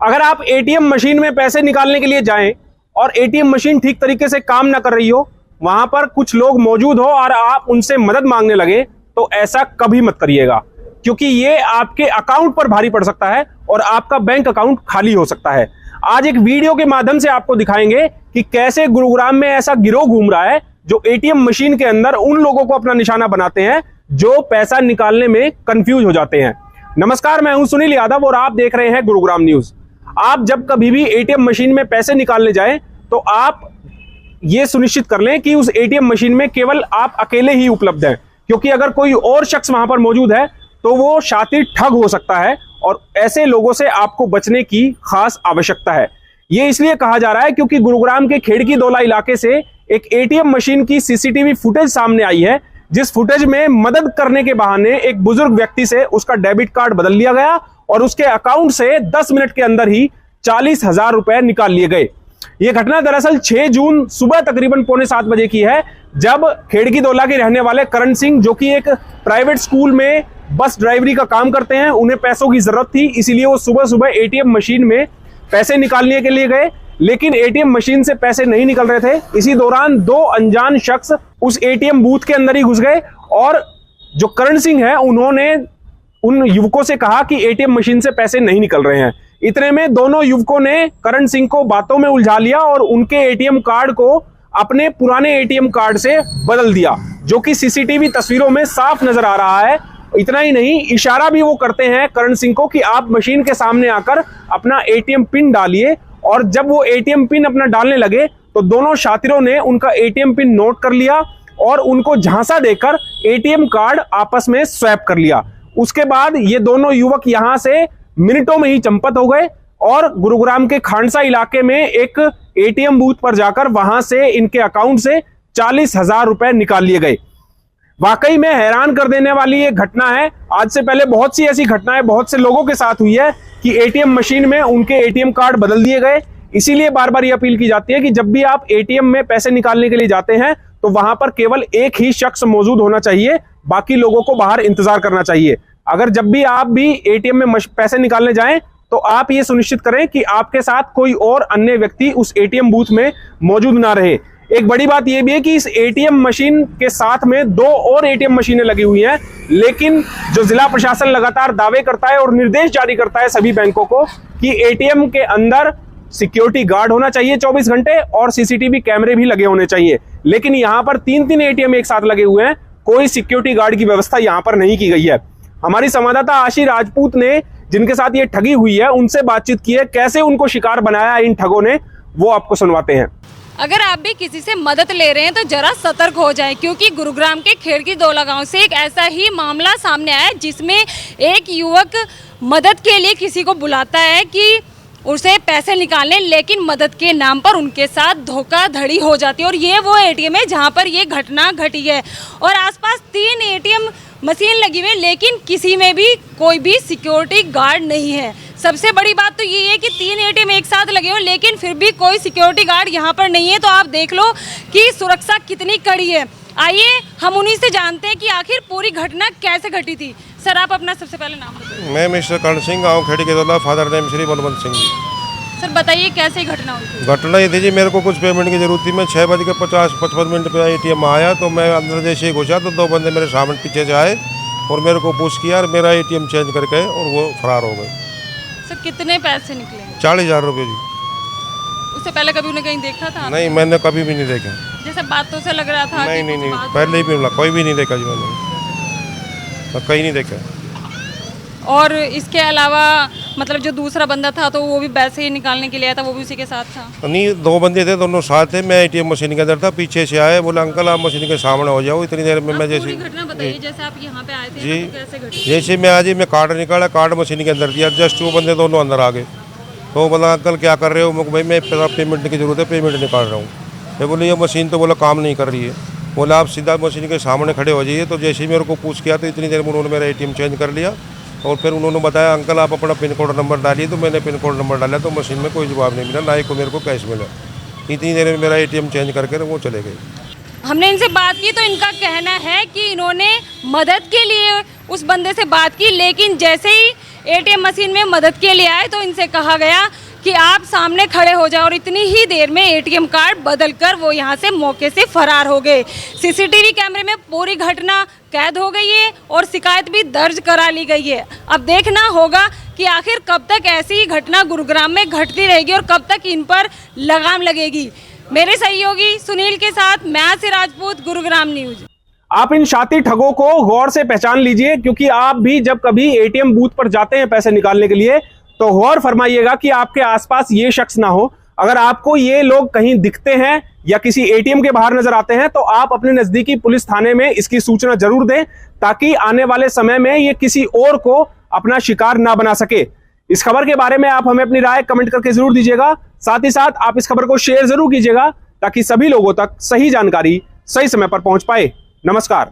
अगर आप ATM machine में पैसे निकालने के लिए जाएं और एटीएम मशीन ठीक तरीके से काम ना कर रही हो, वहां पर कुछ लोग मौजूद हो और आप उनसे मदद मांगने लगे, तो ऐसा कभी मत करिएगा, क्योंकि ये आपके अकाउंट पर भारी पड़ सकता है और आपका बैंक अकाउंट खाली हो सकता है। आज एक वीडियो के माध्यम से आपको दिखाएंगे कि कैसे गुरुग्राम में ऐसा गिरोह घूम रहा है जो एटीएम मशीन के अंदर उन लोगों को अपना निशाना बनाते हैं जो पैसा निकालने में कंफ्यूज हो जाते हैं। नमस्कार, मैं हूं सुनील यादव और आप देख रहे हैं गुरुग्राम न्यूज। आप जब कभी भी एटीएम मशीन में पैसे निकालने जाएं तो आप ये सुनिश्चित कर लें कि उस एटीएम मशीन में केवल आप अकेले ही उपलब्ध हैं, क्योंकि अगर कोई और शख्स वहां पर मौजूद है तो वो शातिर ठग हो सकता है और ऐसे लोगों से आपको बचने की खास आवश्यकता है। ये इसलिए कहा जा रहा है क्योंकि गुरुग्राम के खेड़की दौला इलाके से एक एटीएम मशीन की सीसीटीवी फुटेज सामने आई है, जिस फुटेज में मदद करने के बहाने एक बुजुर्ग व्यक्ति से उसका डेबिट कार्ड बदल लिया गया और उसके अकाउंट से 10 मिनट के अंदर ही 40,000 रुपए निकाल लिए गए। यह घटना दरअसल 6 जून सुबह तकरीबन 6:45 बजे की है, जब खेड़की दौला के रहने वाले करण सिंह, जो कि एक प्राइवेट स्कूल में बस ड्राइवरी का काम करते हैं, उन्हें पैसों की जरूरत थी, इसीलिए वो सुबह सुबह एटीएम मशीन में पैसे निकालने के लिए गए, लेकिन एटीएम मशीन से पैसे नहीं निकल रहे थे। इसी दौरान 2 अनजान शख्स उस एटीएम बूथ के अंदर ही घुस गए और जो करण सिंह है उन्होंने उन युवकों से कहा कि एटीएम मशीन से पैसे नहीं निकल रहे हैं। इतने में दोनों युवकों ने करण सिंह को बातों में उलझा लिया और उनके एटीएम कार्ड को अपने पुराने एटीएम कार्ड से बदल दिया, जो कि सीसीटीवी तस्वीरों में साफ नजर आ रहा है। इतना ही नहीं, इशारा भी वो करते हैं करण सिंह को कि आप मशीन के सामने आकर अपना एटीएम पिन डालिए, और जब वो एटीएम पिन अपना डालने लगे तो दोनों शातिरों ने उनका एटीएम पिन नोट कर लिया और उनको झांसा देकर एटीएम कार्ड आपस में स्वैप कर लिया। उसके बाद ये दोनों युवक यहां से मिनटों में ही चंपत हो गए और गुरुग्राम के खांडसा इलाके में एक एटीएम बूथ पर जाकर वहां से इनके अकाउंट से 40,000 रुपए निकाल लिए गए। वाकई में हैरान कर देने वाली ये घटना है। आज से पहले बहुत सी ऐसी घटनाएं बहुत से लोगों के साथ हुई है कि एटीएम मशीन में उनके एटीएम कार्ड बदल दिए गए। इसीलिए बार बार ये अपील की जाती है कि जब भी आप एटीएम में पैसे निकालने के लिए जाते हैं तो वहां पर केवल एक ही शख्स मौजूद होना चाहिए, बाकी लोगों को बाहर इंतजार करना चाहिए। अगर जब भी आप भी एटीएम में पैसे निकालने जाएं तो आप ये सुनिश्चित करें कि आपके साथ कोई और अन्य व्यक्ति उस एटीएम बूथ में मौजूद ना रहे। एक बड़ी बात यह भी है कि इस एटीएम मशीन के साथ में 2 और एटीएम मशीनें लगी हुई हैं, लेकिन जो जिला प्रशासन लगातार दावे करता है और निर्देश जारी करता है सभी बैंकों को कि एटीएम के अंदर सिक्योरिटी गार्ड होना चाहिए 24 घंटे और सीसीटीवी कैमरे भी लगे होने चाहिए, लेकिन यहाँ पर 3-3 एटीएम एक साथ लगे हुए हैं। कोई सिक्योरिटी गार्ड की व्यवस्था यहाँ पर नहीं की गई है। हमारी संवाददाता आशी राजपूत ने, जिनके साथ ये ठगी हुई है, उनसे बातचीत की है, कैसे उनको शिकार बनाया इन ठगों ने, वो आपको सुनवाते हैं। अगर आप भी किसी से मदद ले रहे हैं तो जरा सतर्क हो जाएं, क्योंकि गुरुग्राम के खेड़की दौला गांव से एक ऐसा ही मामला सामने आया जिसमें एक युवक मदद के लिए किसी को बुलाता है कि उसे पैसे निकालने, लेकिन मदद के नाम पर उनके साथ धोखाधड़ी हो जाती है। और ये वो एटीएम है जहां पर ये घटना घटी है और आसपास 3 एटीएम मशीन लगी हुई है, लेकिन किसी में भी कोई भी सिक्योरिटी गार्ड नहीं है। सबसे बड़ी बात तो ये है कि 3 एटीएम एक साथ लगे हो, लेकिन फिर भी कोई सिक्योरिटी गार्ड यहाँ पर नहीं है। तो आप देख लो कि सुरक्षा कितनी कड़ी है। आइए हम उन्हीं से जानते हैं कि आखिर पूरी घटना कैसे घटी थी। सर, आप अपना सबसे पहले नाम बताइए। मैं मिस्टर करण सिंह, गाँव Khedki Daula, father name Shri Balwant Singh ji. Sir बताइए कैसे घटना हुई? घटना ये थी जी, मेरे को कुछ पेमेंट की जरूरत थी। मैं 6:50-55 पे एटीएम में आया तो मैं अंदर जैसे ही घुसा तो 2 बंदे मेरे सामने पीछे से आए और मेरे को पूछ किया और मेरा एटीएम चेंज करके और वो फरार हो गए। सर कितने पैसे निकले? 40,000 रुपये जी। उससे पहले कभी उन्हें कहीं देखा था? नहीं, मैंने कभी भी नहीं देखा। जैसे बातों से लग रहा था। नहीं, पहले ही मिला, कोई भी नहीं देखा जी मैंने, कहीं नहीं देखा। और इसके अलावा मतलब जो दूसरा बंदा था तो वो भी पैसे ही निकालने के लिए आया था, वो भी उसी के साथ था? नहीं, 2 बंदे थे, दोनों साथ थे। मैं एटीएम मशीन के अंदर था, पीछे से आए, बोला अंकल आप मशीन के सामने हो जाओ। इतनी देर में मैं जैसे घटना बताइए, जैसे आप यहाँ पे आए थे जी, तो कैसे घटी? जैसे मैं आज मैं कार्ड निकाला, कार्ड मशीन के अंदर दिया, जस्ट वो बंदे दोनों अंदर आ गए। तो बोला अंकल क्या कर रहे हो? मैं भाई मैं पेमेंट की जरूरत है, पेमेंट निकाल रहा हूँ। मैं बोले ये मशीन तो बोला काम नहीं कर रही है। बोला आप सीधा मशीन के सामने खड़े हो जाइए। तो जैसे ही मेरे को पूछ किया तो इतनी देर में उन्होंने मेरा एटीएम चेंज कर लिया और फिर उन्होंने बताया अंकल आप अपना पिन कोड नंबर डालिए। तो मैंने पिन कोड नंबर डाला तो मशीन में कोई जवाब नहीं मिला, ना ही को मेरे को कैश मिला। इतनी देर में मेरा एटीएम चेंज करके वो चले गए। हमने इनसे बात की तो इनका कहना है कि इन्होंने मदद के लिए उस बंदे से बात की, लेकिन जैसे ही एटीएम मशीन में मदद के लिए आए तो इनसे कहा गया कि आप सामने खड़े हो जाओ और इतनी ही देर में एटीएम कार्ड बदलकर वो यहाँ से मौके से फरार हो गए। सीसीटीवी कैमरे में पूरी घटना कैद हो गई है और शिकायत भी दर्ज करा ली गई है। अब देखना होगा कि आखिर कब तक ऐसी ही घटना गुरुग्राम में घटती रहेगी और कब तक इन पर लगाम लगेगी। मेरे सहयोगी सुनील के साथ मैं आसी राजपूत, गुरुग्राम न्यूज। आप इन शातिर ठगों को गौर से पहचान लीजिए, क्योंकि आप भी जब कभी एटीएम बूथ पर जाते हैं पैसे निकालने के लिए तो गौर फरमाइएगा कि आपके आसपास ये शख्स ना हो। अगर आपको ये लोग कहीं दिखते हैं या किसी एटीएम के बाहर नजर आते हैं तो आप अपने नजदीकी पुलिस थाने में इसकी सूचना जरूर दें, ताकि आने वाले समय में ये किसी और को अपना शिकार ना बना सके। इस खबर के बारे में आप हमें अपनी राय कमेंट करके जरूर दीजिएगा। साथ ही साथ आप इस खबर को शेयर जरूर कीजिएगा, ताकि सभी लोगों तक सही जानकारी सही समय पर पहुंच पाए। नमस्कार।